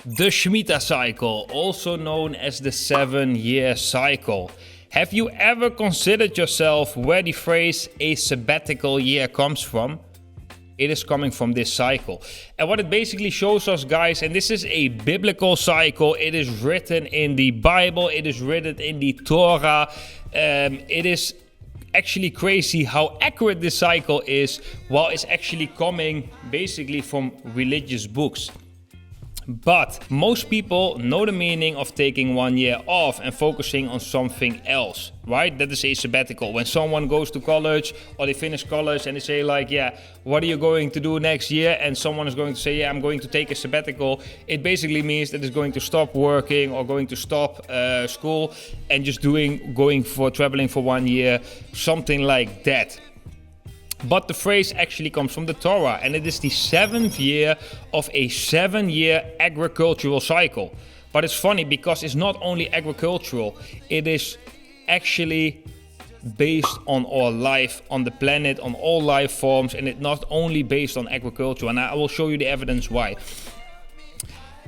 The Shemitah cycle, also known as the 7-year cycle. Have you ever considered yourself where the phrase a sabbatical year comes from? It is coming from this cycle. And what it basically shows us, guys, and this is a biblical cycle, it is written in the Bible, it is written in the Torah. It is actually crazy how accurate this cycle is, while it's actually coming basically from religious books. But most people know the meaning of taking 1 year off and focusing on something else, right? That is a sabbatical. When someone goes to college or they finish college and they say like, yeah, what are you going to do next year? And someone is going to say, yeah, I'm going to take a sabbatical. It basically means that it's going to stop working or going to stop school and just traveling for 1 year, something like that. But the phrase actually comes from the Torah, and it is the 7th year of a 7-year agricultural cycle. But it's funny because it's not only agricultural, it is actually based on our life on the planet, on all life forms, and it's not only based on agriculture. And I will show you the evidence why.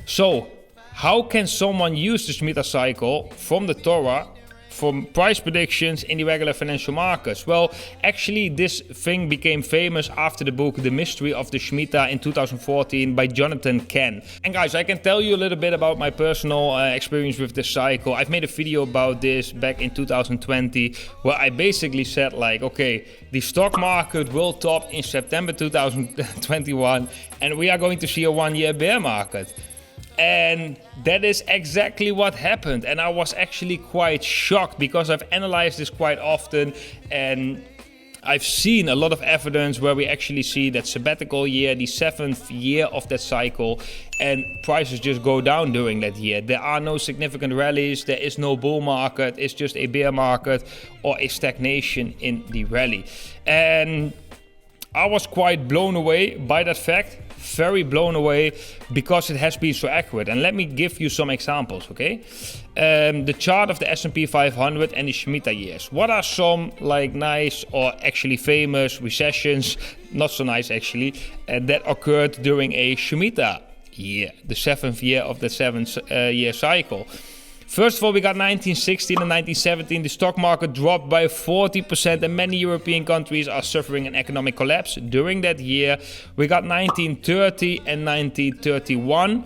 So, how can someone use the Shemitah cycle from the Torah for price predictions in the regular financial markets? Well, actually this thing became famous after the book The Mystery of the Shemitah in 2014 by Jonathan Ken. And guys, I can tell you a little bit about my personal experience with this cycle. I've made a video about this back in 2020 where I basically said like, okay, the stock market will top in September 2021 and we are going to see a 1-year bear market. And that is exactly what happened. And I was actually quite shocked because I've analyzed this quite often and I've seen a lot of evidence where we actually see that sabbatical year, the 7th year of that cycle, and prices just go down during that year. There are no significant rallies, there is no bull market, it's just a bear market or a stagnation in the rally. And I was quite blown away by that fact. Very blown away because it has been so accurate. And let me give you some examples, okay? The chart of the S&P 500 and the Shemitah years. What are some like nice or actually famous recessions, not so nice actually, that occurred during a Shemitah year, the 7th year of the 7-year cycle? First of all, we got 1916 and 1917. The stock market dropped by 40% and many European countries are suffering an economic collapse during that year. We got 1930 and 1931.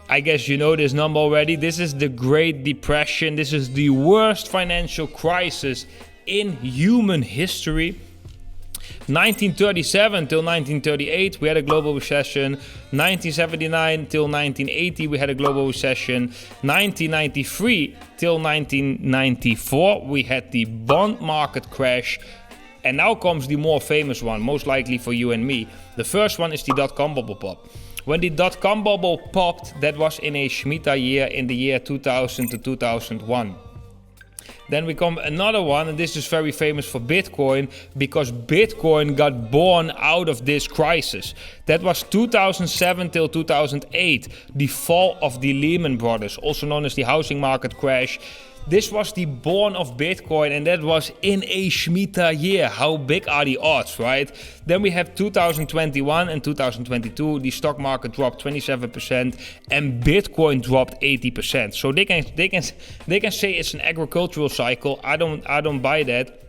I guess you know this number already. This is the Great Depression. This is the worst financial crisis in human history. 1937 till 1938 we had a global recession. 1979 till 1980 we had a global recession. 1993 till 1994 we had the bond market crash. And now comes the more famous one, most likely for you and me. The first one is the dot-com bubble pop. When the dot-com bubble popped, that was in a Shemitah year in the year 2000 to 2001. Then we come another one, and this is very famous for Bitcoin because Bitcoin got born out of this crisis. That was 2007 till 2008, the fall of the Lehman Brothers, also known as the housing market crash. This was the born of Bitcoin, and that was in a Shemitah year. How big are the odds, right? Then we have 2021 and 2022. The stock market dropped 27% and Bitcoin dropped 80%. So they can say it's an agricultural cycle. I don't buy that.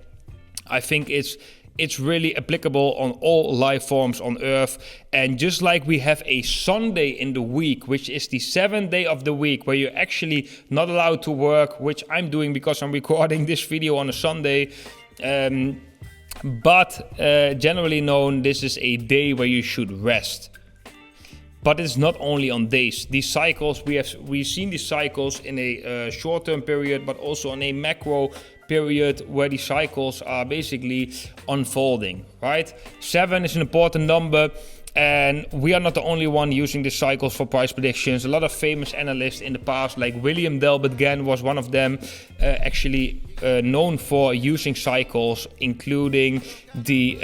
I think it's really applicable on all life forms on Earth. And just like we have a Sunday in the week, which is the 7th day of the week, where you're actually not allowed to work, which I'm doing because I'm recording this video on a Sunday. But generally known, this is a day where you should rest. But it's not only on days. These cycles, we've seen these cycles in a short-term period, but also on a macro period where the cycles are basically unfolding, right? 7 is an important number, and we are not the only one using this cycles for price predictions. A lot of famous analysts in the past, like William Delbert Gann was one of them, actually known for using cycles, including the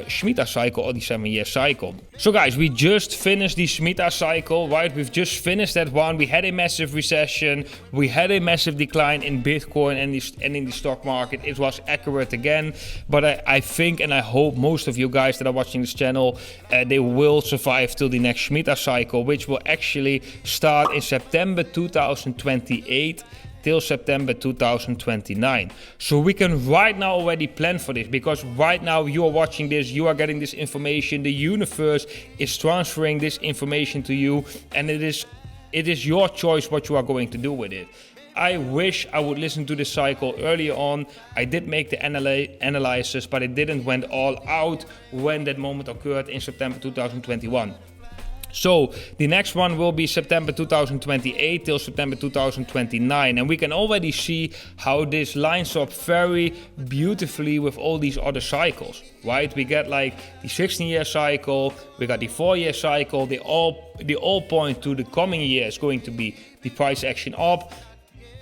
Shemitah cycle or the 7-year cycle. So guys, we just finished the Shemitah cycle, right? We've just finished that one. We had a massive recession. We had a massive decline in Bitcoin and in the stock market. It was accurate again, but I think and I hope most of you guys that are watching this channel, they will survive till the next Shemitah cycle, which will actually start in September 2028 till September 2029. So we can right now already plan for this, because right now you are watching this, you are getting this information, the universe is transferring this information to you, and it is your choice what you are going to do with it. I wish I would listen to this cycle earlier on. I did make the analysis, but it didn't went all out when that moment occurred in September 2021. So the next one will be September 2028 till September 2029, and we can already see how this lines up very beautifully with all these other cycles, right? We get like the 16-year cycle, we got the 4-year cycle. They all point to the coming year is going to be the price action up.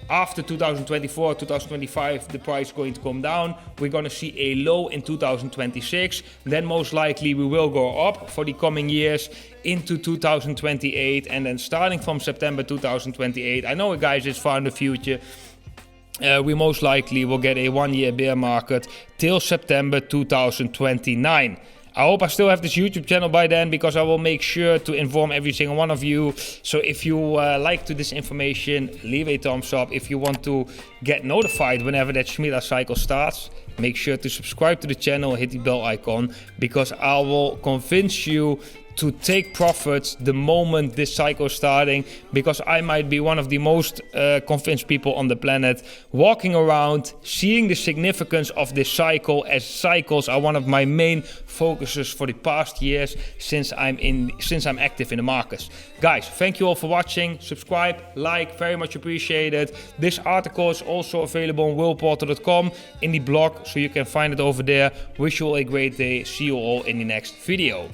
After 2024, 2025, the price is going to come down. We're going to see a low in 2026. Then most likely we will go up for the coming years into 2028. And then starting from September 2028, I know guys, it's far in the future. We most likely will get a 1-year bear market till September 2029. I hope I still have this YouTube channel by then, because I will make sure to inform every single one of you. So if you like this information, leave a thumbs up. If you want to get notified whenever that Shemitah cycle starts, make sure to subscribe to the channel, hit the bell icon, because I will convince you to take profits the moment this cycle is starting, because I might be one of the most convinced people on the planet, walking around seeing the significance of this cycle, as cycles are one of my main focuses for the past years since I'm active in the markets. Guys, thank you all for watching. Subscribe, like, very much appreciated. This article is also available on willporter.com in the blog, so you can find it over there. Wish you all a great day. See you all in the next video.